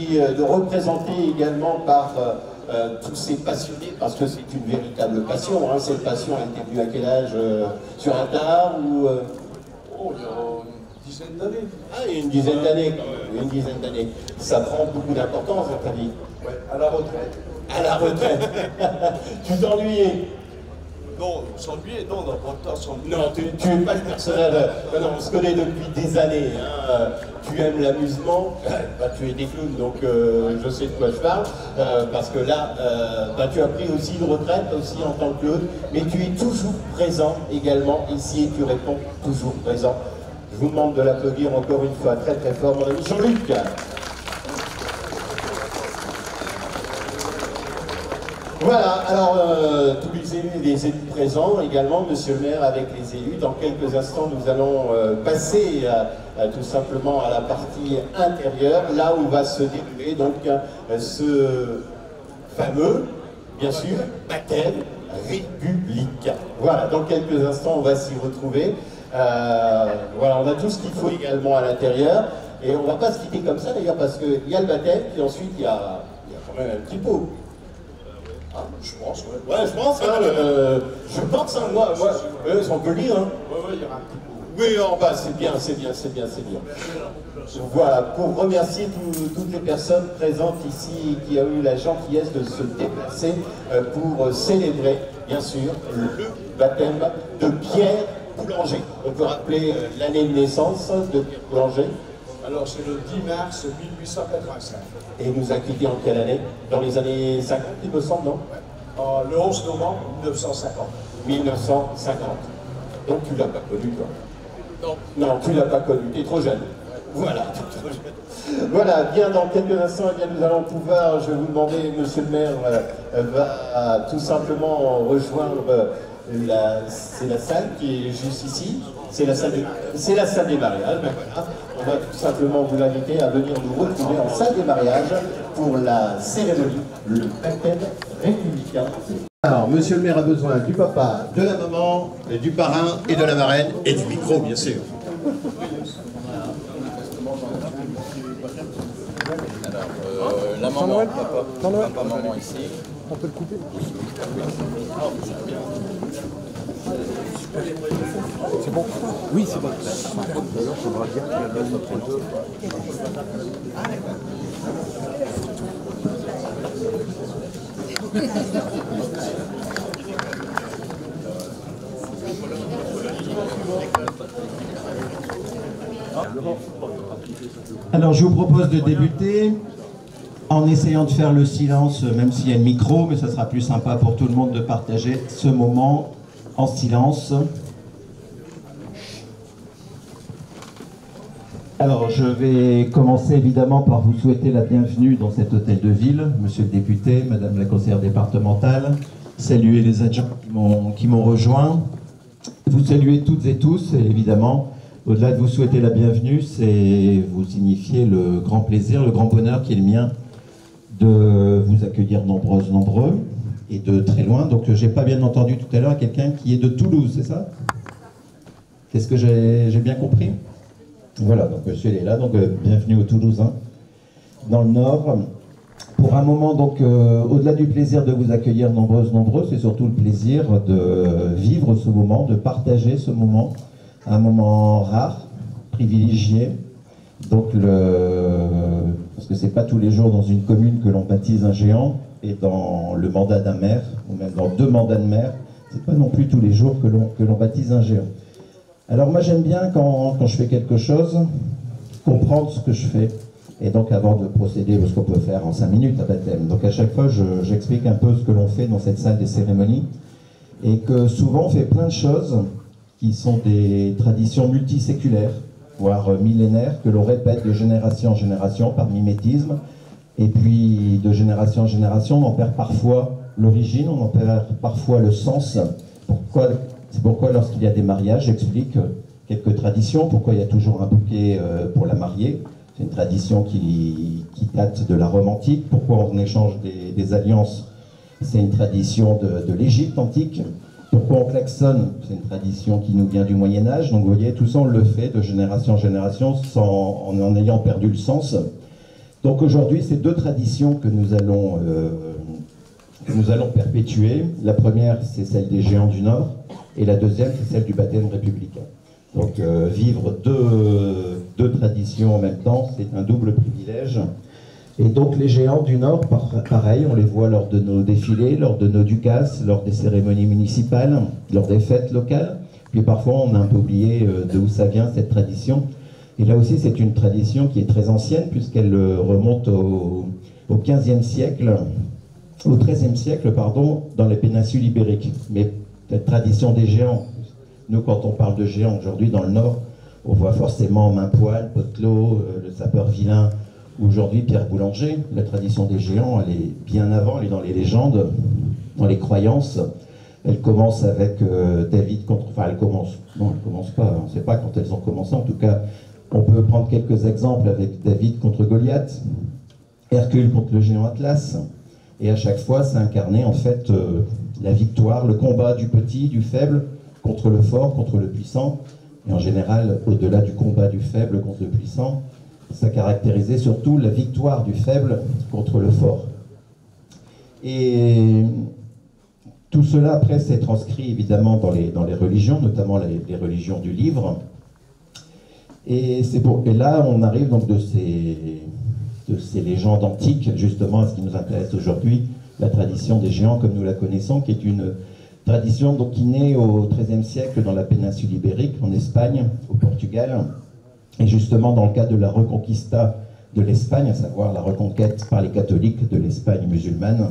puis de représenter également par tous ces passionnés, parce que c'est une véritable passion. Hein. Cette passion, elle était venue à quel âge sur un tard ou Oh, il y a une dizaine d'années. Ah, il y a une dizaine d'années, une dizaine d'années. Ça prend beaucoup d'importance dans ta vie. Ouais, à la retraite. À la retraite. Tu t'ennuyais? Non, s'ennuyer, non, on n'a pas le temps de s'ennuyer. Non, tu n'es pas le personnage. Non, on se connaît depuis des années. Hein. Tu aimes l'amusement. Bah, tu es des clowns, donc je sais de quoi je parle. Parce que là, bah, tu as pris aussi une retraite aussi en tant que clown. Mais tu es toujours présent également ici et tu réponds toujours présent. Je vous demande de l'applaudir encore une fois très très fort, mon ami Jean-Luc. Voilà, alors tous les élus présents également, monsieur le maire avec les élus. Dans quelques instants, nous allons passer tout simplement à la partie intérieure, là où va se dérouler donc ce fameux, bien sûr, baptême républicain. Voilà, dans quelques instants, on va s'y retrouver. Voilà, on a tout ce qu'il faut également à l'intérieur. Et on ne va pas se quitter comme ça d'ailleurs, parce qu'il y a le baptême, puis ensuite il y a quand même un petit pot. Ah, je pense, ouais. Ouais, je pense, hein, moi, on peut le dire, hein. Ouais, il y aura un petit peu. Oui, en bas, c'est bien, c'est bien, c'est bien, c'est bien. Voilà, pour remercier toutes les personnes présentes ici qui ont eu la gentillesse de se déplacer pour célébrer, bien sûr, le baptême de Pierre Boulanger. On peut rappeler l'année de naissance de Pierre Boulanger. Alors, c'est le 10 mars 1885. Et il nous a quittés en quelle année? Dans les années 50, il me semble, non? Le 11 novembre 1950. 1950. Donc tu l'as pas connu, toi? Non. Non, tu l'as pas connu, tu es trop jeune. Voilà, tu es trop jeune. Voilà, bien dans quelques instants, eh bien, nous allons pouvoir, je vais vous demander, monsieur le maire, va tout simplement rejoindre c'est la salle qui est juste ici. C'est la salle des mariages. Ben voilà. On va tout simplement vous inviter à venir nous retrouver en salle des mariages pour la cérémonie, le baptême républicain. Alors, monsieur le maire a besoin du papa, de la maman, du parrain et de la marraine, et du micro, bien sûr. Alors, la maman, papa, maman ici. On peut le couper? C'est bon? Oui, c'est bon. D'ailleurs, il faudra dire qu'il y a bien notre photo. Alors, je vous propose de débuter en essayant de faire le silence, même s'il y a le micro, mais ça sera plus sympa pour tout le monde de partager ce moment en silence. Alors, je vais commencer évidemment par vous souhaiter la bienvenue dans cet hôtel de ville, monsieur le député, madame la conseillère départementale, saluer les adjoints qui m'ont rejoint, vous saluer toutes et tous, et évidemment, au-delà de vous souhaiter la bienvenue, c'est vous signifier le grand plaisir, le grand bonheur qui est le mien de vous accueillir nombreux, et de très loin. Donc, j'ai pas bien entendu tout à l'heure quelqu'un qui est de Toulouse, c'est ça? Qu'est-ce que j'ai bien compris? Voilà, donc monsieur est là, donc bienvenue aux Toulousains, dans le Nord. Pour un moment, donc, au-delà du plaisir de vous accueillir nombreux, c'est surtout le plaisir de vivre ce moment, de partager ce moment, un moment rare, privilégié. Donc, parce que c'est pas tous les jours dans une commune que l'on baptise un géant, et dans le mandat d'un maire, ou même dans 2 mandats de maire, c'est pas non plus tous les jours que l'on baptise un géant. Alors moi j'aime bien quand je fais quelque chose, comprendre ce que je fais. Et donc avant de procéder, ce qu'on peut faire en 5 minutes à baptême, donc à chaque fois j'explique un peu ce que l'on fait dans cette salle des cérémonies, et que souvent on fait plein de choses qui sont des traditions multiséculaires, voire millénaires, que l'on répète de génération en génération par mimétisme, et puis de génération en génération on en perd parfois l'origine, on en perd parfois le sens. C'est pourquoi lorsqu'il y a des mariages, j'explique quelques traditions, pourquoi il y a toujours un bouquet pour la mariée. C'est une tradition qui date de la Rome antique. Pourquoi on échange des alliances? C'est une tradition de l'Égypte antique. Pourquoi on klaxonne? C'est une tradition qui nous vient du Moyen-Âge. Donc vous voyez, tout ça on le fait de génération en génération en ayant perdu le sens. Donc aujourd'hui, c'est deux traditions que nous allons perpétuer. La première, c'est celle des géants du Nord, et la deuxième, c'est celle du baptême républicain. Donc vivre deux traditions en même temps, c'est un double privilège. Et donc les géants du Nord, pareil, on les voit lors de nos défilés, lors de nos ducasses, lors des cérémonies municipales, lors des fêtes locales. Puis parfois, on a un peu oublié d'où ça vient, cette tradition. Et là aussi, c'est une tradition qui est très ancienne, puisqu'elle remonte au XVe siècle, au XIIIe siècle, pardon, dans la péninsule ibérique. Mais cette tradition des géants, nous, quand on parle de géants aujourd'hui dans le Nord, on voit forcément Mainpoil, Potelot, le sapeur vilain, aujourd'hui Pierre Boulanger. La tradition des géants, elle est bien avant, elle est dans les légendes, dans les croyances. Elle commence avec David contre... Enfin, elle commence... Non, elle commence pas, on ne sait pas quand elles ont commencé. En tout cas, on peut prendre quelques exemples avec David contre Goliath, Hercule contre le géant Atlas. Et à chaque fois, ça incarnait en fait la victoire, le combat du petit, du faible, contre le fort, contre le puissant. Et en général, au-delà du combat du faible contre le puissant, ça caractérisait surtout la victoire du faible contre le fort. Et tout cela, après, s'est transcrit évidemment dans les religions, notamment les religions du livre. Et là, on arrive donc de ces légendes antiques, justement, à ce qui nous intéresse aujourd'hui, la tradition des géants comme nous la connaissons, qui est une tradition donc, qui naît au XIIIe siècle dans la péninsule ibérique, en Espagne, au Portugal, et justement dans le cadre de la Reconquista de l'Espagne, à savoir la reconquête par les catholiques de l'Espagne musulmane.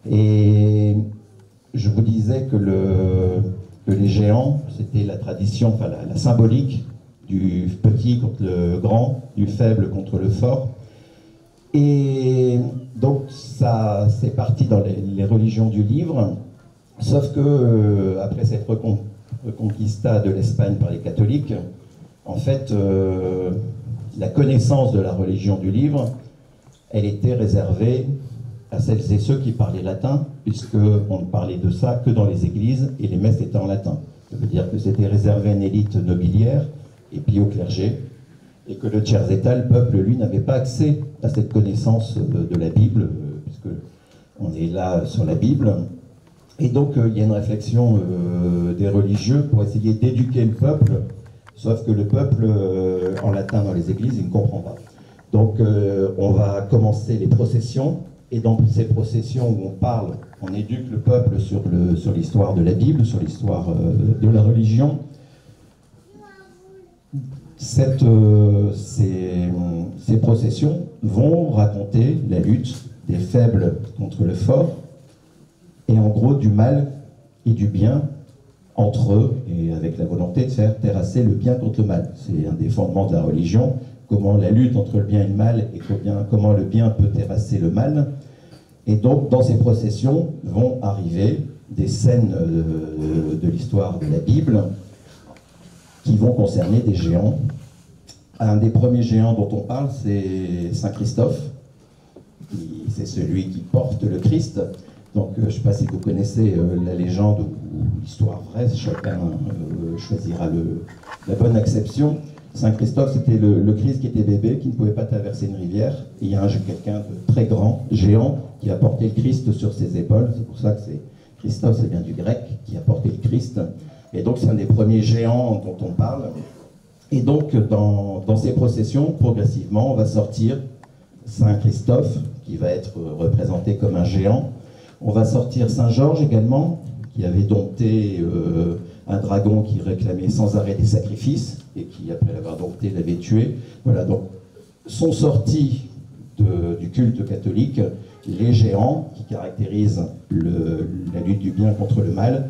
Et je vous disais que les géants, c'était la tradition, enfin la symbolique du petit contre le grand, du faible contre le fort. Et donc ça, c'est parti dans les religions du livre, sauf que après cette reconquista de l'Espagne par les catholiques, en fait, la connaissance de la religion du livre, elle était réservée à celles et ceux qui parlaient latin, puisqu'on ne parlait de ça que dans les églises, et les messes étaient en latin. Ça veut dire que c'était réservé à une élite nobiliaire, et puis au clergé, et que le tiers état, le peuple, lui, n'avait pas accès à cette connaissance de la Bible, puisque on est là sur la Bible. Et donc, il y a une réflexion des religieux pour essayer d'éduquer le peuple, sauf que le peuple, en latin dans les églises, il ne comprend pas. Donc, on va commencer les processions, et dans ces processions où on parle, on éduque le peuple sur l'histoire de la Bible, sur l'histoire de la religion. Ces processions vont raconter la lutte des faibles contre le fort, et en gros du mal et du bien entre eux, et avec la volonté de faire terrasser le bien contre le mal. C'est un des fondements de la religion, comment la lutte entre le bien et le mal, et comment le bien peut terrasser le mal. Et donc, dans ces processions vont arriver des scènes de l'histoire de la Bible qui vont concerner des géants. Un des premiers géants dont on parle, c'est Saint Christophe. C'est celui qui porte le Christ. Donc, je ne sais pas si vous connaissez la légende ou l'histoire vraie, chacun choisira la bonne acception. Saint Christophe, c'était le Christ qui était bébé, qui ne pouvait pas traverser une rivière. Et il y a quelqu'un de très grand, géant, qui a porté le Christ sur ses épaules. C'est pour ça que Christophe, ça vient du grec, qui a porté le Christ. Et donc, c'est un des premiers géants dont on parle. Et donc, dans ces processions, progressivement, on va sortir Saint Christophe, qui va être représenté comme un géant. On va sortir Saint Georges également, qui avait dompté un dragon qui réclamait sans arrêt des sacrifices, et qui, après l'avoir dompté, l'avait tué. Voilà, donc, sont sortis du culte catholique les géants qui caractérisent la lutte du bien contre le mal.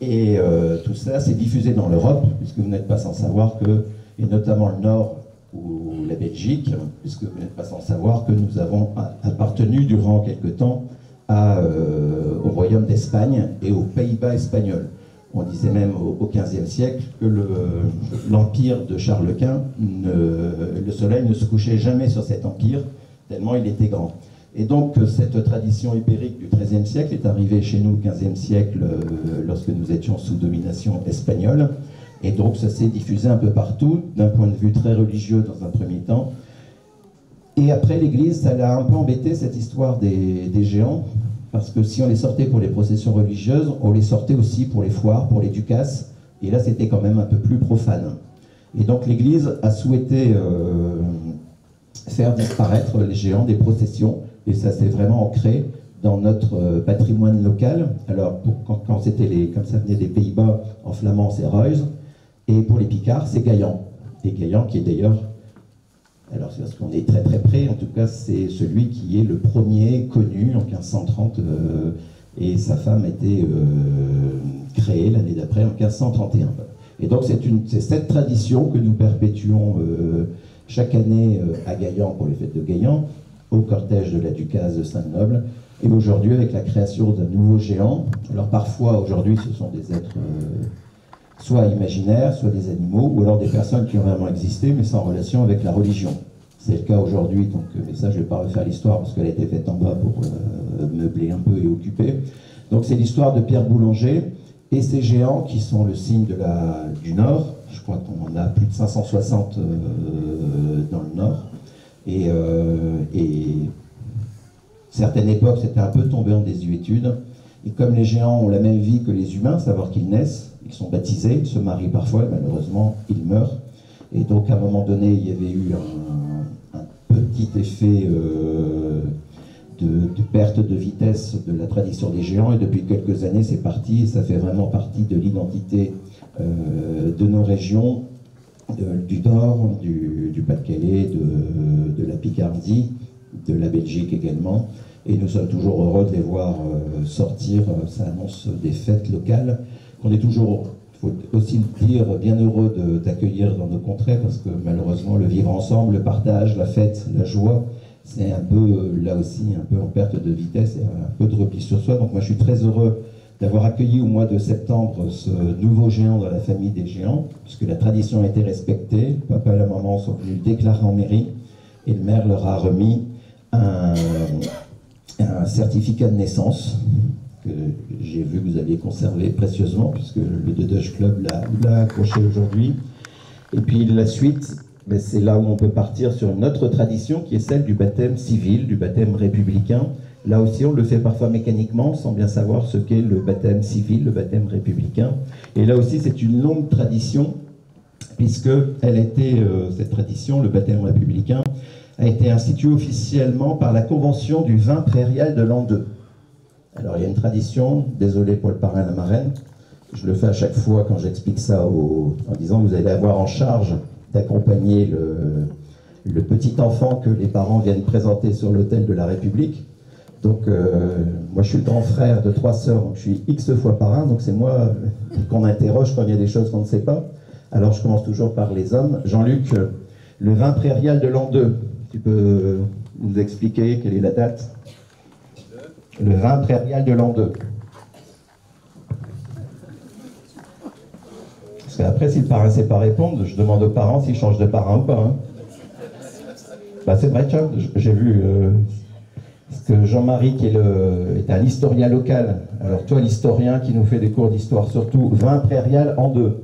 Et tout ça s'est diffusé dans l'Europe, puisque vous n'êtes pas sans savoir que, et notamment le Nord ou la Belgique, puisque vous n'êtes pas sans savoir que nous avons appartenu durant quelque temps au Royaume d'Espagne et aux Pays-Bas espagnols. On disait même au XVe siècle que l'empire de Charles Quint, le soleil ne se couchait jamais sur cet empire, tellement il était grand. Et donc cette tradition ibérique du XIIIe siècle est arrivée chez nous au XVe siècle lorsque nous étions sous domination espagnole. Et donc ça s'est diffusé un peu partout, d'un point de vue très religieux dans un premier temps. Et après, l'Église, ça l'a un peu embêté, cette histoire des géants, parce que si on les sortait pour les processions religieuses, on les sortait aussi pour les foires, pour les ducasses, et là, c'était quand même un peu plus profane. Et donc, l'Église a souhaité faire disparaître les géants des processions, et ça s'est vraiment ancré dans notre patrimoine local. Alors, quand comme ça venait des Pays-Bas, en flamand, c'est Ruys, et pour les Picards, c'est Gaillan. Et Gaillan, qui est d'ailleurs, alors c'est parce qu'on est très très près, en tout cas, c'est celui qui est le premier connu en 1530, et sa femme a été créée l'année d'après, en 1531. Et donc, c'est cette tradition que nous perpétuons chaque année à Gaillan, pour les fêtes de Gaillan, au cortège de la ducasse de Saint-Noble, et aujourd'hui avec la création d'un nouveau géant. Alors parfois, aujourd'hui, ce sont des êtres soit imaginaires, soit des animaux, ou alors des personnes qui ont vraiment existé, mais sans relation avec la religion. C'est le cas aujourd'hui, donc, mais ça je ne vais pas refaire l'histoire, parce qu'elle a été faite en bas pour meubler un peu et occuper. Donc c'est l'histoire de Pierre Boulanger, et ces géants qui sont le signe du Nord. Je crois qu'on en a plus de 560 dans le Nord. Et certaines époques, c'était un peu tombé en désuétude. Et comme les géants ont la même vie que les humains, savoir qu'ils naissent, ils sont baptisés, ils se marient parfois, et malheureusement, ils meurent. Et donc, à un moment donné, il y avait eu un petit effet de perte de vitesse de la tradition des géants. Et depuis quelques années, c'est parti, et ça fait vraiment partie de l'identité de nos régions, du Nord, du Pas-de-Calais, de la Picardie, de la Belgique également. Et nous sommes toujours heureux de les voir sortir. Ça annonce des fêtes locales qu'on est toujours, il faut aussi le dire, bien heureux d'accueillir dans nos contrées, parce que malheureusement le vivre ensemble, le partage, la fête, la joie, c'est un peu, là aussi, un peu en perte de vitesse et un peu de repli sur soi. Donc moi je suis très heureux d'avoir accueilli au mois de septembre ce nouveau géant dans la famille des géants, puisque la tradition a été respectée. Le papa et la maman sont venus le déclarer en mairie, et le maire leur a remis un certificat de naissance que j'ai vu que vous aviez conservé précieusement, puisque le Dudage Club l'a accroché aujourd'hui. Et puis la suite, c'est là où on peut partir sur une autre tradition qui est celle du baptême civil, du baptême républicain. Là aussi, on le fait parfois mécaniquement, sans bien savoir ce qu'est le baptême civil, le baptême républicain. Et là aussi, c'est une longue tradition, puisque cette tradition, le baptême républicain, a été instituée officiellement par la Convention du vin prairial de l'an 2. Alors, il y a une tradition, désolé pour le parrain et la marraine, je le fais à chaque fois quand j'explique ça en disant que vous allez avoir en charge d'accompagner le petit enfant que les parents viennent présenter sur l'autel de la République. Donc, moi, je suis le grand frère de 3 sœurs, donc je suis X fois parrain, donc c'est moi qu'on interroge quand il y a des choses qu'on ne sait pas. Alors, je commence toujours par les hommes. Jean-Luc, le vin prairial de l'an 2, tu peux nous expliquer quelle est la date? Le vin prairial de l'an 2. Parce qu'après, si le parrain ne sait pas répondre, je demande aux parents s'ils changent de parrain ou pas. Hein. Bah, c'est vrai, tiens, j'ai vu que Jean-Marie, qui est un historien local, alors toi, l'historien qui nous fait des cours d'histoire, surtout, vin prairial en 2.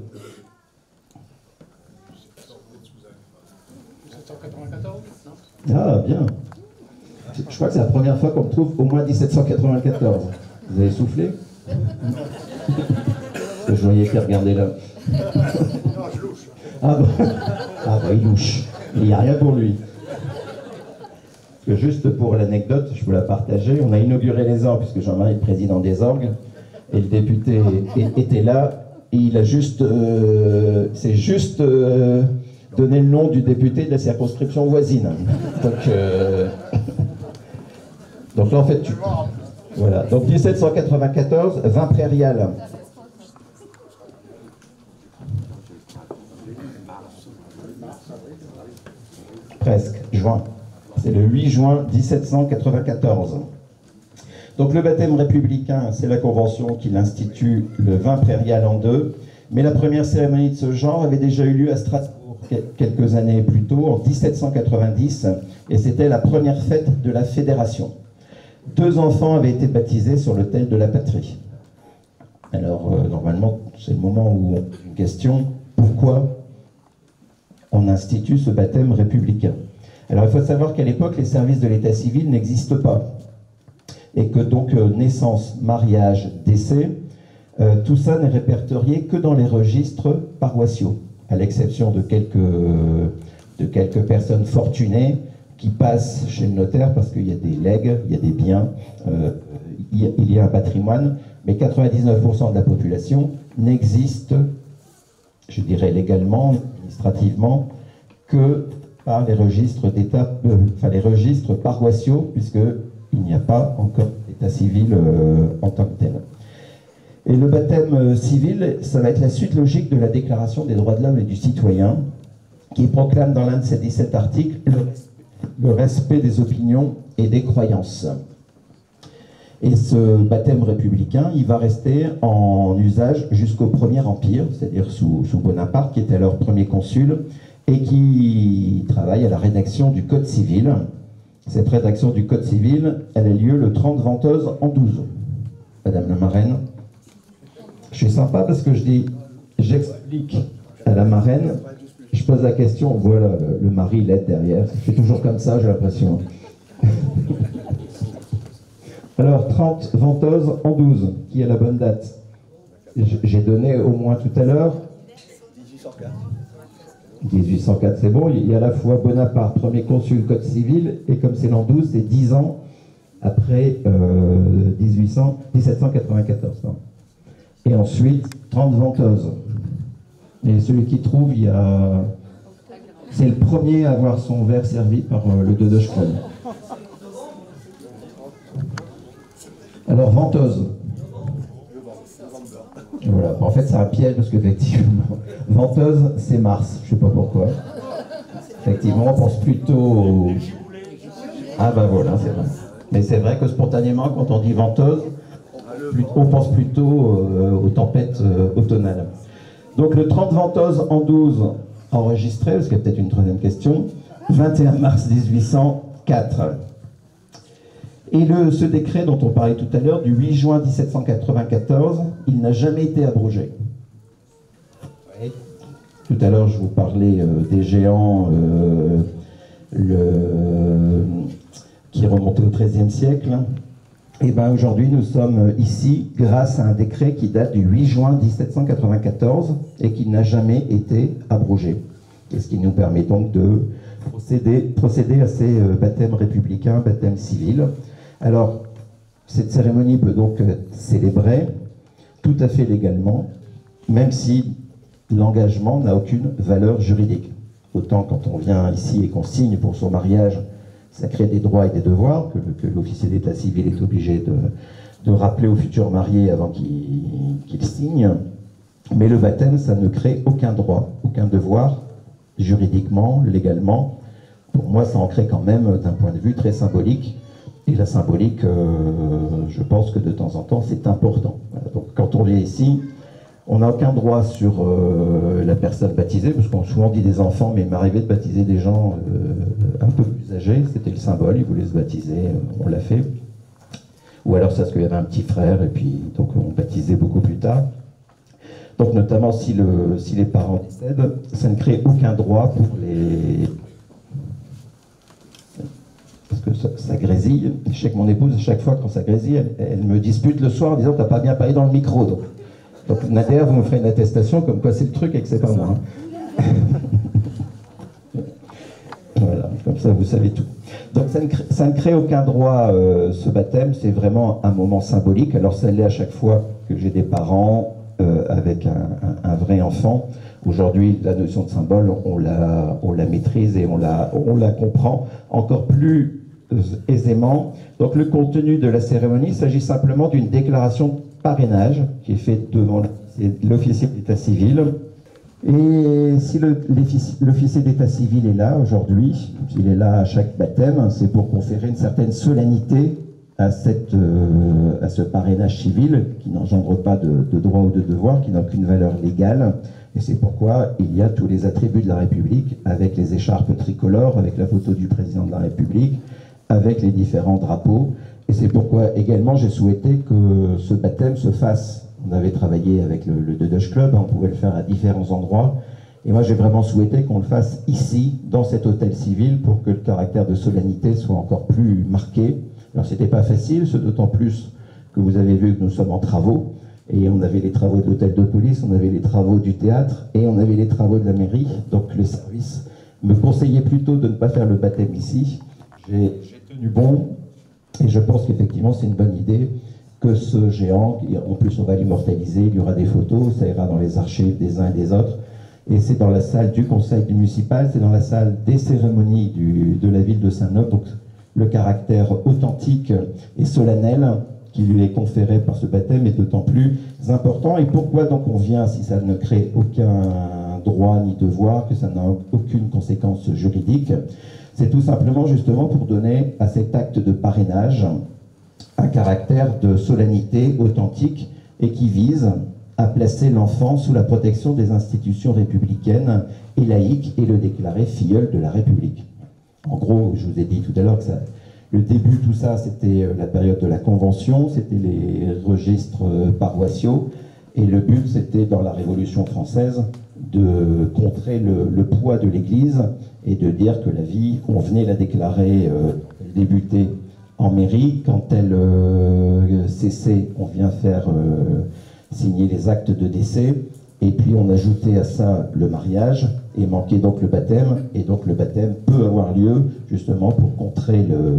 1794, non? Ah, bien. Je crois que c'est la première fois qu'on me trouve au moins 1794. Vous avez soufflé? Parce que je voyais qu'il regardait là. Non, je louche. Ah bah il louche. Il n'y a rien pour lui. Parce que juste pour l'anecdote, je vous la partager, on a inauguré les orgues, puisque Jean-Marie est le président des orgues, et le député était là, et il a juste, c'est juste donné le nom du député de la circonscription voisine. Donc là, en fait, voilà. Donc 1794, vin prairial. Presque, juin. C'est le 8 juin 1794. Donc le baptême républicain, c'est la Convention qui l'institue, le vin prairial en 2. Mais la première cérémonie de ce genre avait déjà eu lieu à Strasbourg quelques années plus tôt, en 1790, et c'était la première fête de la Fédération. 2 enfants avaient été baptisés sur l'autel de la patrie. Alors, normalement, c'est le moment où on pose une question, pourquoi on institue ce baptême républicain? Alors il faut savoir qu'à l'époque, les services de l'état civil n'existent pas. Et que donc naissance, mariage, décès, tout ça n'est répertorié que dans les registres paroissiaux, à l'exception de quelques personnes fortunées qui passent chez le notaire parce qu'il y a des legs, il y a des biens, il y a un patrimoine, mais 99% de la population n'existe, je dirais légalement, administrativement, que par les registres d'État, les registres paroissiaux, puisqu'il n'y a pas encore d'état civil en tant que tel. Et le baptême civil, ça va être la suite logique de la Déclaration des droits de l'homme et du citoyen, qui proclame dans l'un de ses 17 articles le respect des opinions et des croyances. Et ce baptême républicain, il va rester en usage jusqu'au Premier Empire, c'est-à-dire sous Bonaparte, qui était alors premier consul, et qui travaille à la rédaction du Code civil. Cette rédaction du Code civil, elle a lieu le 30 Ventose en 12. Madame la marraine, je suis sympa parce que je dis, j'explique à la marraine, je pose la question, voilà, le mari l'aide derrière. C'est toujours comme ça, j'ai l'impression. Alors, 30 Ventose en 12, qui est la bonne date? J'ai donné au moins tout à l'heure. 1804. 1804, c'est bon. Il y a à la fois Bonaparte, premier consul, Code civil, et comme c'est l'an 12, c'est 10 ans après 1794. Pardon. Et ensuite, 30 Ventose. Et celui qui trouve, il y a... C'est le premier à avoir son verre servi par le Dodoche Club. Alors, Ventose. Voilà. En fait, c'est un piège parce qu'effectivement, Ventose, c'est Mars. Je ne sais pas pourquoi. Effectivement, on pense plutôt au... Ah ben voilà, c'est vrai. Mais c'est vrai que spontanément, quand on dit Ventose, on pense plutôt aux tempêtes automnales. Donc le 30 Ventose en 12 enregistré, parce qu'il y a peut-être une troisième question, 21 mars 1804. Et ce décret dont on parlait tout à l'heure, du 8 juin 1794, il n'a jamais été abrogé. Oui. Tout à l'heure, je vous parlais des géants qui remontaient au XIIIe siècle. Et bien aujourd'hui, nous sommes ici grâce à un décret qui date du 8 juin 1794 et qui n'a jamais été abrogé. Et ce qui nous permet donc de procéder à ces baptêmes républicains, baptêmes civils. Alors, cette cérémonie peut donc être célébrée tout à fait légalement, même si l'engagement n'a aucune valeur juridique. Autant quand on vient ici et qu'on signe pour son mariage, ça crée des droits et des devoirs que l'officier d'état civil est obligé de rappeler aux futurs mariés avant qu'ils signent. Mais le baptême, ça ne crée aucun droit, aucun devoir, juridiquement, légalement. Pour moi, ça en crée quand même d'un point de vue très symbolique. Et la symbolique, je pense que de temps en temps, c'est important. Voilà. Donc quand on vient ici, on n'a aucun droit sur la personne baptisée, parce qu'on souvent dit des enfants, mais il m'arrivait de baptiser des gens un peu plus âgés, c'était le symbole, ils voulaient se baptiser, on l'a fait. Ou alors c'est parce qu'il y avait un petit frère, et puis donc on baptisait beaucoup plus tard. Donc notamment si les parents décèdent, ça ne crée aucun droit pour les... Parce que ça grésille. Je sais que mon épouse, à chaque fois quand ça grésille, elle me dispute le soir en disant « t'as pas bien parlé dans le micro ». Donc Nadia, vous me ferez une attestation comme quoi c'est le truc et que c'est pas moi. Hein. Voilà, comme ça vous savez tout. Donc ça ne crée aucun droit, ce baptême, c'est vraiment un moment symbolique. Alors ça l'est à chaque fois que j'ai des parents avec un vrai enfant. Aujourd'hui, la notion de symbole, on la maîtrise et on la comprend encore plus aisément. Donc le contenu de la cérémonie, il s'agit simplement d'une déclaration de parrainage qui est faite devant l'officier d'état civil. Et si l'officier d'état civil est là aujourd'hui, il est là à chaque baptême, c'est pour conférer une certaine solennité à ce parrainage civil qui n'engendre pas de droit ou de devoir, qui n'a aucune valeur légale. Et c'est pourquoi il y a tous les attributs de la République, avec les écharpes tricolores, avec la photo du président de la République, avec les différents drapeaux. Et c'est pourquoi également j'ai souhaité que ce baptême se fasse. On avait travaillé avec le Dodoche Club, on pouvait le faire à différents endroits. Et moi, j'ai vraiment souhaité qu'on le fasse ici, dans cet hôtel civil, pour que le caractère de solennité soit encore plus marqué. Alors, c'était pas facile, ce d'autant plus que vous avez vu que nous sommes en travaux. Et on avait les travaux de l'hôtel de police, on avait les travaux du théâtre, et on avait les travaux de la mairie. Donc, le service me conseillait plutôt de ne pas faire le baptême ici. J'ai tenu bon, et je pense qu'effectivement, c'est une bonne idée que ce géant, en plus on va l'immortaliser, il y aura des photos, ça ira dans les archives des uns et des autres. Et c'est dans la salle du conseil municipal, c'est dans la salle des cérémonies de la ville de Saint-Noble. Donc le caractère authentique et solennel qui lui est conféré par ce baptême est d'autant plus important. Et pourquoi donc on vient si ça ne crée aucun droit ni devoir, que ça n'a aucune conséquence juridique? C'est tout simplement justement pour donner à cet acte de parrainage un caractère de solennité authentique et qui vise à placer l'enfant sous la protection des institutions républicaines et laïques et le déclarer filleul de la République. En gros, je vous ai dit tout à l'heure que le début, tout ça, c'était la période de la Convention, c'était les registres paroissiaux, et le but, c'était dans la Révolution française de contrer le poids de l'Église et de dire que la vie, on venait la déclarer, elle débutait en mairie, quand elle cessait, on vient faire signer les actes de décès, et puis on ajoutait à ça le mariage, et manquait donc le baptême, et donc le baptême peut avoir lieu justement pour contrer le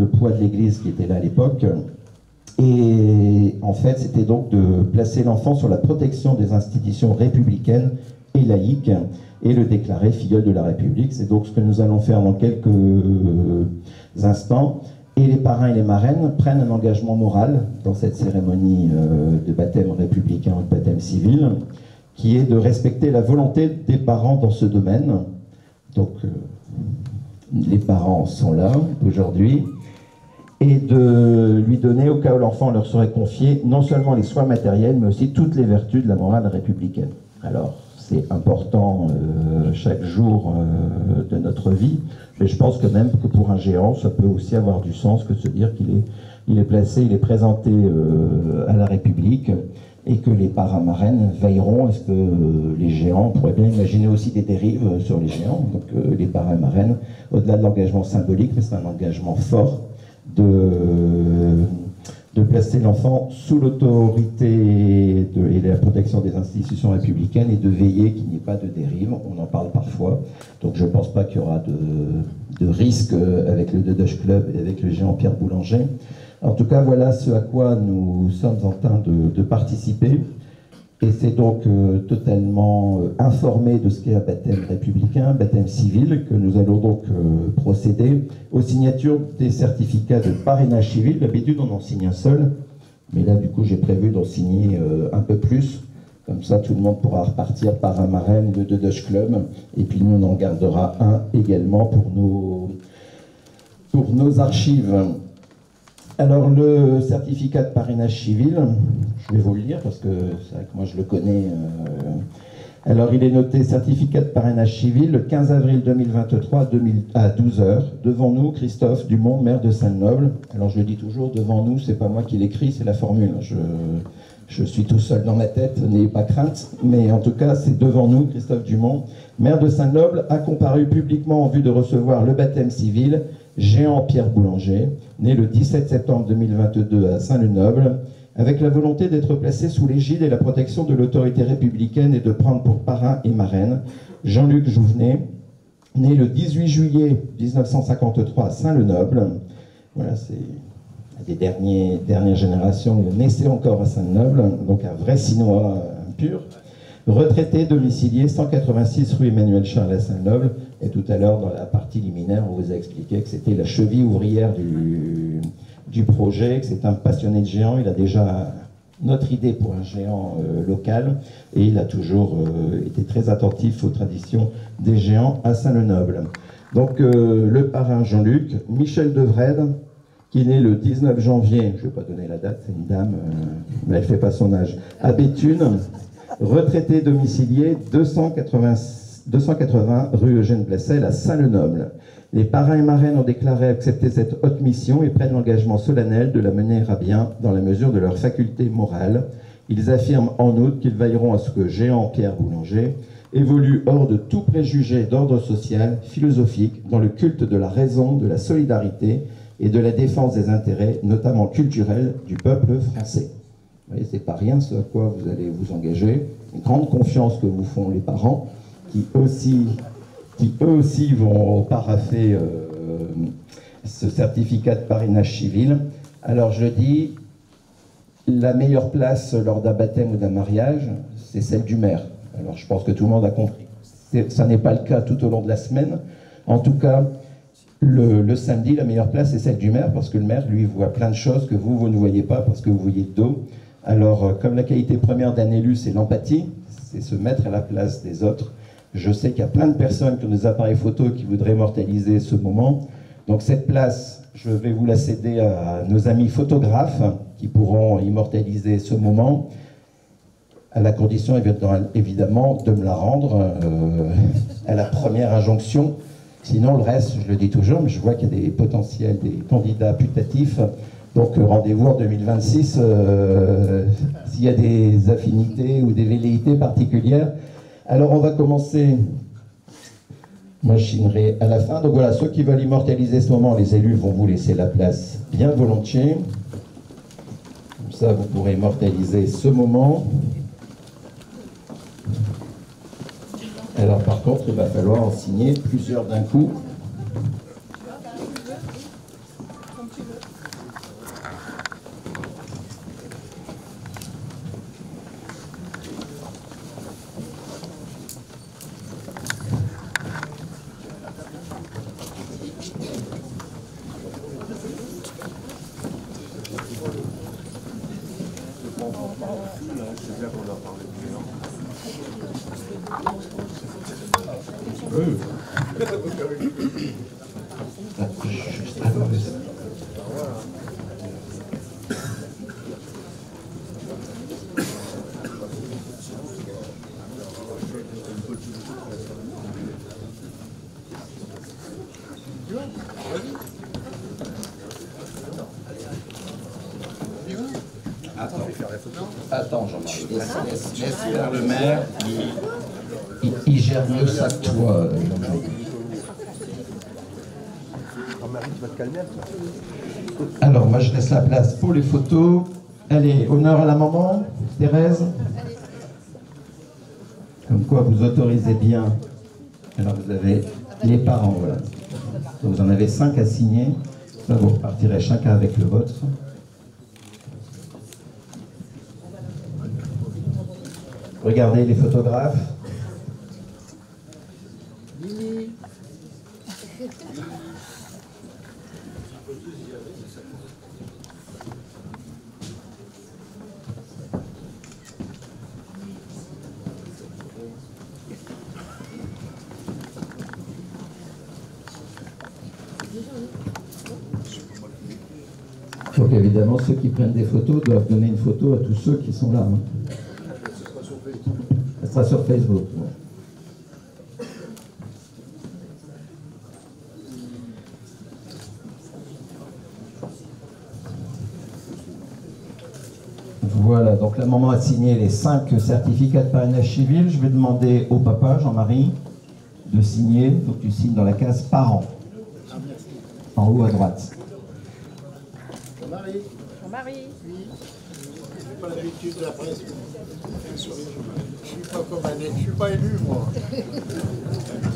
poids de l'Église qui était là à l'époque. Et en fait, c'était donc de placer l'enfant sur la protection des institutions républicaines et laïques, et le déclarer filleul de la République. C'est donc ce que nous allons faire dans quelques instants. Et les parrains et les marraines prennent un engagement moral dans cette cérémonie de baptême républicain ou de baptême civil, qui est de respecter la volonté des parents dans ce domaine. Donc, les parents sont là aujourd'hui, et de lui donner, au cas où l'enfant leur serait confié, non seulement les soins matériels, mais aussi toutes les vertus de la morale républicaine. Alors, c'est important chaque jour de notre vie, mais je pense que même que pour un géant, ça peut aussi avoir du sens que de se dire qu'il est placé, il est présenté à la République, et que les parrains marraines veilleront à ce que les géants, on pourrait bien imaginer aussi des dérives sur les géants, donc les parrains marraines, au-delà de l'engagement symbolique, mais c'est un engagement fort de placer l'enfant sous l'autorité et la protection des institutions républicaines et de veiller qu'il n'y ait pas de dérive. On en parle parfois, donc je ne pense pas qu'il y aura de risque avec le Dedoche Club et avec le géant Pierre Boulanger. En tout cas, voilà ce à quoi nous sommes en train de participer. Et c'est donc totalement informé de ce qu'est un baptême républicain, un baptême civil, que nous allons donc procéder aux signatures des certificats de parrainage civil. D'habitude, on en signe un seul, mais là, du coup, j'ai prévu d'en signer un peu plus. Comme ça, tout le monde pourra repartir par un marraine de Dedoche Club. Et puis, nous, on en gardera un également pour nos archives. Alors, le certificat de parrainage civil, je vais vous le lire parce que c'est vrai que moi je le connais. Alors, il est noté certificat de parrainage civil le 15 avril 2023 à 12h. Devant nous, Christophe Dumont, maire de Saint-Noble. Alors, je le dis toujours, devant nous, c'est pas moi qui l'écris, c'est la formule. Je suis tout seul dans ma tête, n'ayez pas crainte. Mais en tout cas, c'est devant nous, Christophe Dumont, maire de Saint-Noble, a comparu publiquement en vue de recevoir le baptême civil géant Pierre Boulanger, né le 17 septembre 2022 à Saint-Lenoble, avec la volonté d'être placé sous l'égide et la protection de l'autorité républicaine et de prendre pour parrain et marraine Jean-Luc Jouvenet, né le 18 juillet 1953 à Saint-Lenoble. Voilà, c'est des dernières générations, il naissait encore à Saint-Lenoble, donc un vrai Sinois pur. Retraité domicilié 186 rue Emmanuel Charles à Saint-Lenoble, et tout à l'heure dans la partie liminaire on vous a expliqué que c'était la cheville ouvrière du projet, que c'est un passionné de géants. Il a déjà notre idée pour un géant local, et il a toujours été très attentif aux traditions des géants à Saint-Lenoble. Donc le parrain Jean-Luc, Michel Devrede, qui est né le 19 janvier, je ne vais pas donner la date, c'est une dame, mais elle ne fait pas son âge, à Béthune, retraité domicilié 280 rue Eugène Blessel à Saint-Lenoble. Les parrains et marraines ont déclaré accepter cette haute mission et prennent l'engagement solennel de la mener à bien dans la mesure de leurs facultés morales. Ils affirment en outre qu'ils veilleront à ce que Jean Pierre Boulanger évolue hors de tout préjugé d'ordre social, philosophique, dans le culte de la raison, de la solidarité et de la défense des intérêts, notamment culturels, du peuple français. Vous voyez, c'est pas rien ce à quoi vous allez vous engager. Une grande confiance que vous font les parents, qui eux aussi vont paraffer ce certificat de parrainage civil. Alors je dis, la meilleure place lors d'un baptême ou d'un mariage, c'est celle du maire. Alors je pense que tout le monde a compris. Ça n'est pas le cas tout au long de la semaine. En tout cas, le samedi, la meilleure place, c'est celle du maire, parce que le maire, lui, voit plein de choses que vous ne voyez pas, parce que vous voyez de dos. Alors, comme la qualité première d'un élu, c'est l'empathie, c'est se mettre à la place des autres. Je sais qu'il y a plein de personnes qui ont des appareils photo qui voudraient immortaliser ce moment. Donc cette place, je vais vous la céder à nos amis photographes qui pourront immortaliser ce moment, à la condition évidemment de me la rendre à la première injonction. Sinon, le reste, je le dis toujours, mais je vois qu'il y a des potentiels, des candidats putatifs. Donc rendez-vous en 2026, s'il y a des affinités ou des velléités particulières. Alors on va commencer, moi je signerai à la fin. Donc voilà, ceux qui veulent immortaliser ce moment, les élus vont vous laisser la place bien volontiers. Comme ça, vous pourrez immortaliser ce moment. Alors par contre, il va falloir en signer plusieurs d'un coup. Attends, Jean-Marie, laisse faire le maire, il gère mieux ça que toi, Jean-Marie. Jean-Marie, tu vas te calmer. Alors, moi, je laisse la place pour les photos. Allez, honneur à la maman, Thérèse. Comme quoi, vous autorisez bien. Alors, vous avez les parents, voilà. Vous en avez 5 à signer. Ça, vous repartirez chacun avec le vôtre. Regardez les photographes. Donc évidemment, ceux qui prennent des photos doivent donner une photo à tous ceux qui sont là. Ça sera sur Facebook. Bon. Voilà, donc la maman a signé les 5 certificats de parrainage civil. Je vais demander au papa, Jean-Marie, de signer. Donc tu signes dans la case parents. En haut à droite. Jean-Marie. Jean-Marie. Oui. Je n'ai pas l'habitude de la presse. Je suis pas comme un élu. Je suis pas élu, moi.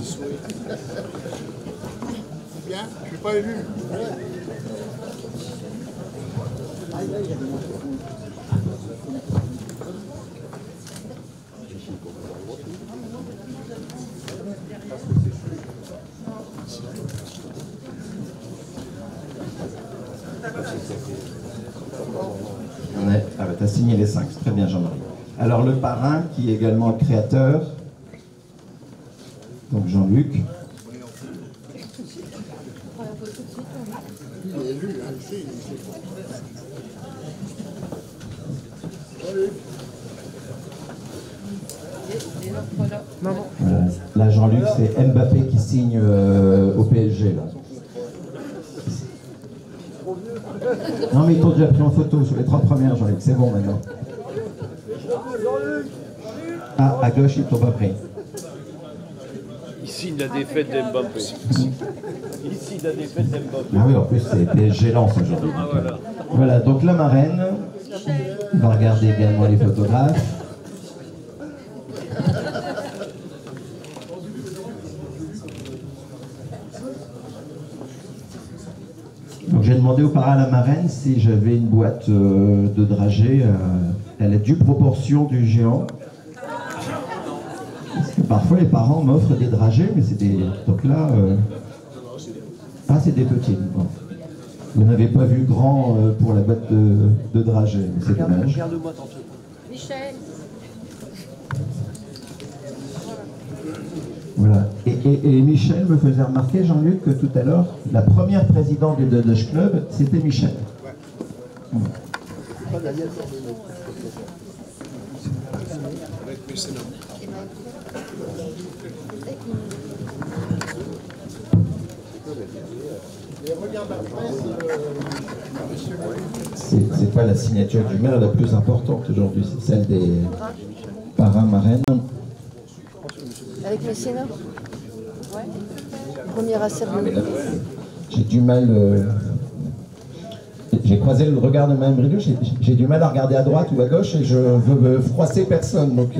C'est bien. Je suis pas élu. Ah bah, tu as signé les 5, très bien Jean-Marie. Alors le parrain, qui est également le créateur, donc Jean-Luc. Il est élu, hein, ici. Là Jean-Luc, c'est Mbappé qui signe au PSG là. Non mais ils t'ont déjà pris en photo sur les 3 premières, Jean-Luc, c'est bon maintenant. Ah, à gauche, ils ne sont pas prêts. Ici, la défaite d'Mbappé. Ici, la défaite d'Mbappé. Ah oui, en plus, c'est PSG Lens aujourd'hui. Ah, voilà. Voilà, donc la marraine. On va regarder également les photographes. Donc j'ai demandé au parrain à la marraine si j'avais une boîte de dragées. Elle est due proportion du géant. Parce que parfois les parents m'offrent des dragées, mais c'est des... Donc là... Ah, c'est des petits. Bon. Vous n'avez pas vu grand pour la boîte de dragées, mais c'est dommage. Regarde-moi tantôt. Michel. Voilà. Et Michel me faisait remarquer, Jean-Luc, que tout à l'heure, la première présidente du Dodoche Club, c'était Michel. Ouais. C'est pas la signature du maire la plus importante aujourd'hui, c'est celle des parrains marraines. Avec le Sénat. Ouais. Première assemblée. J'ai du mal. J'ai croisé le regard de Mme Bridou, j'ai du mal à regarder à droite ou à gauche et je veux froisser personne. Donc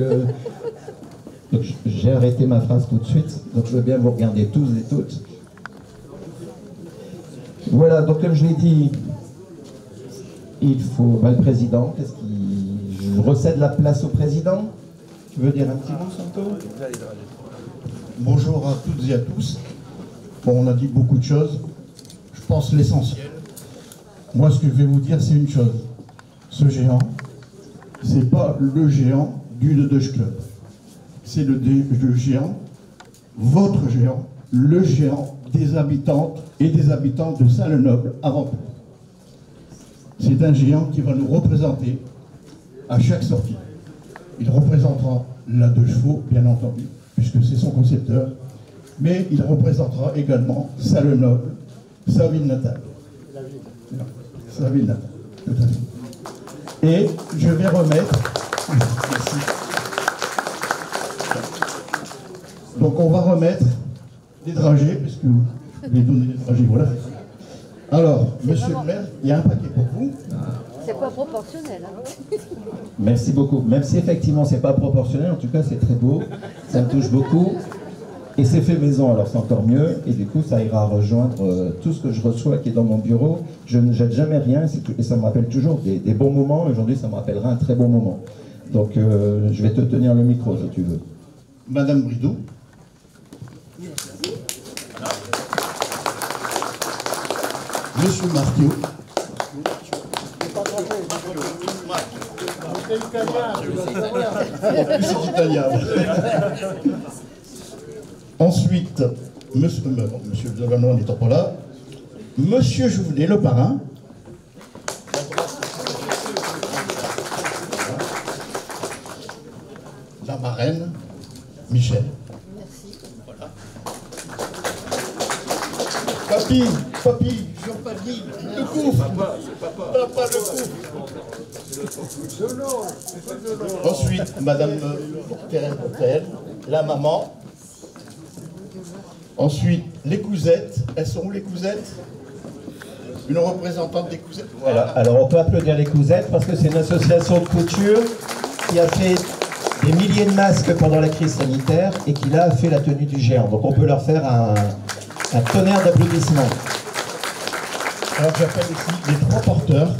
j'ai arrêté ma phrase tout de suite. Donc je veux bien vous regarder tous et toutes. Voilà, donc comme je l'ai dit, il faut. Le président, qu'est-ce qui. Je recède la place au président. Tu veux dire un petit mot, Santo? Bonjour à toutes et à tous. Bon, on a dit beaucoup de choses. Je pense l'essentiel. Moi, ce que je vais vous dire, c'est une chose. Ce géant, c'est pas le géant du Dodoche Club. C'est le géant, votre géant, le géant des habitantes et des habitants de Saint-Lenoble avant tout. C'est un géant qui va nous représenter à chaque sortie. Il représentera la 2 chevaux, bien entendu, puisque c'est son concepteur, mais il représentera également Saint-Lenoble, sa ville natale. Sa ville natale, tout à fait. Et je vais remettre... Merci. Donc on va remettre des dragées, puisque vous voulez donner des dragées, voilà. Alors, monsieur le maire, il y a un paquet pour vous. C'est pas proportionnel. Hein. Merci beaucoup. Même si effectivement c'est pas proportionnel, en tout cas c'est très beau, ça me touche beaucoup. Et c'est fait maison, alors c'est encore mieux. Et du coup ça ira rejoindre tout ce que je reçois qui est dans mon bureau. Je ne jette jamais rien et ça me rappelle toujours des bons moments. Aujourd'hui ça me rappellera un très bon moment. Donc je vais te tenir le micro si tu veux. Madame Bridou. Monsieur Martiaux. C'est italien. Ensuite, monsieur Delano n'étant pas là, monsieur Jouvenet, le parrain. La marraine, Michel. Merci. Voilà. Papy, Jean-Papi, le couvre. Papa, le couvre. Ensuite, madame Thérèse Botel, la maman. Ensuite, les cousettes. Elles sont où les cousettes? Une représentante des cousettes. Voilà. Alors on peut applaudir les cousettes parce que c'est une association de couture qui a fait des milliers de masques pendant la crise sanitaire et qui là a fait la tenue du géant. Donc on peut leur faire un tonnerre d'applaudissements. Alors j'appelle ici les 3 porteurs.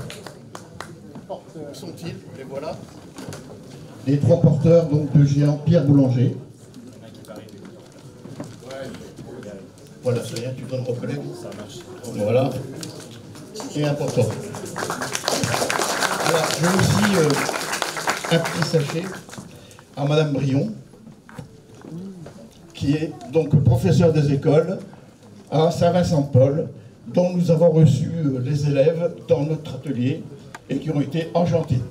Où sont-ils? Les voilà. Les 3 porteurs donc de géant Pierre Boulanger. Voilà, c'est rien, tu donnes au collègue. Ça marche. Voilà. Et un porteur. Alors, j'ai aussi un petit sachet à Madame Brion, qui est donc professeure des écoles à Saint-Vincent-de-Paul, dont nous avons reçu les élèves dans notre atelier et qui ont été enchantés.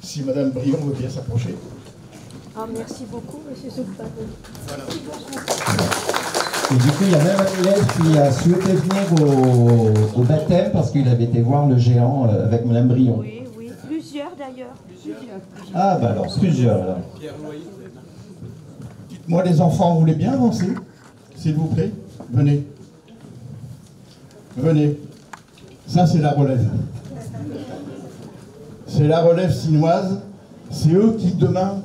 Si Madame Brion veut bien s'approcher. Ah, merci beaucoup, monsieur Soupane. Voilà. Et du coup, il y a même un élève qui a souhaité venir au baptême parce qu'il avait été voir le géant avec Madame Brion. Oui, plusieurs d'ailleurs. Ah, bah alors, plusieurs. Alors. Dites-moi, les enfants, vous voulez bien avancer? S'il vous plaît, venez. Venez. Ça, c'est la relève. C'est la relève sinoise. C'est eux qui, demain,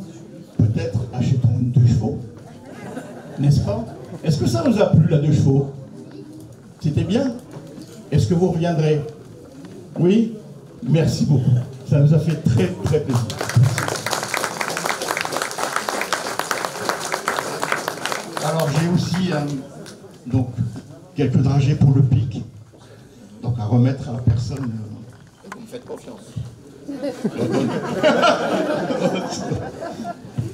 peut-être, achèteront une 2 chevaux. N'est-ce pas? Est-ce que ça vous a plu, la 2 chevaux? C'était bien? Est-ce que vous reviendrez? Oui? Merci beaucoup. Ça nous a fait très, très plaisir. Alors, j'ai aussi donc, quelques dragées pour le pic. Donc, à remettre à la personne. Vous me faites confiance.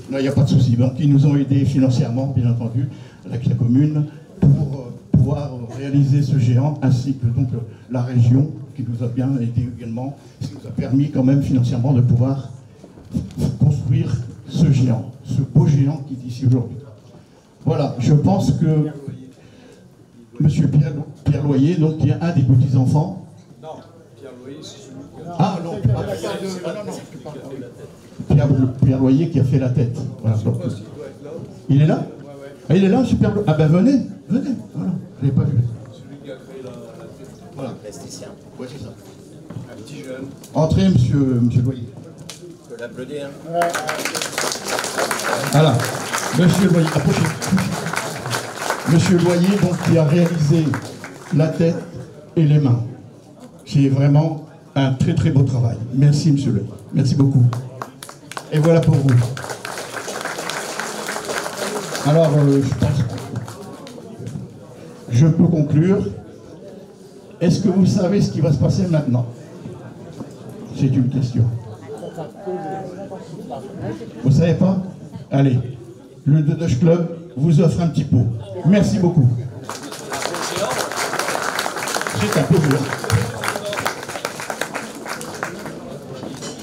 Non, il n'y a pas de souci. Donc, ils nous ont aidés financièrement, bien entendu, avec la commune, pour pouvoir réaliser ce géant, ainsi que donc la région, qui nous a bien aidés également, ce qui nous a permis quand même financièrement de pouvoir construire ce géant, ce beau géant qui est ici aujourd'hui. Voilà, je pense que M. Pierre Loyer, donc, qui est un des petits-enfants. Non, Pierre Loyer, c'est celui qui a... Ah non, Pierre Loyer qui a fait la tête. Voilà, donc, il est là? Ah, il est là, super. Ah ben venez, venez. Voilà, je ne l'ai pas vu. Celui qui a créé la tête. Voilà. Plasticien. Ouais, c'est ça. Un petit jeune. Entrez, monsieur Loyer. Je peux l'applaudir. Voilà. Monsieur Loyer, approchez. Monsieur Loyer, donc, qui a réalisé la tête et les mains. C'est vraiment un très très beau travail. Merci, monsieur Loyer. Merci beaucoup. Et voilà pour vous. Alors, je pense que je peux conclure. Est-ce que vous savez ce qui va se passer maintenant? C'est une question. Vous ne savez pas? Allez, le Dedoche Club vous offre un petit pot. Merci beaucoup. C'est un peu dur.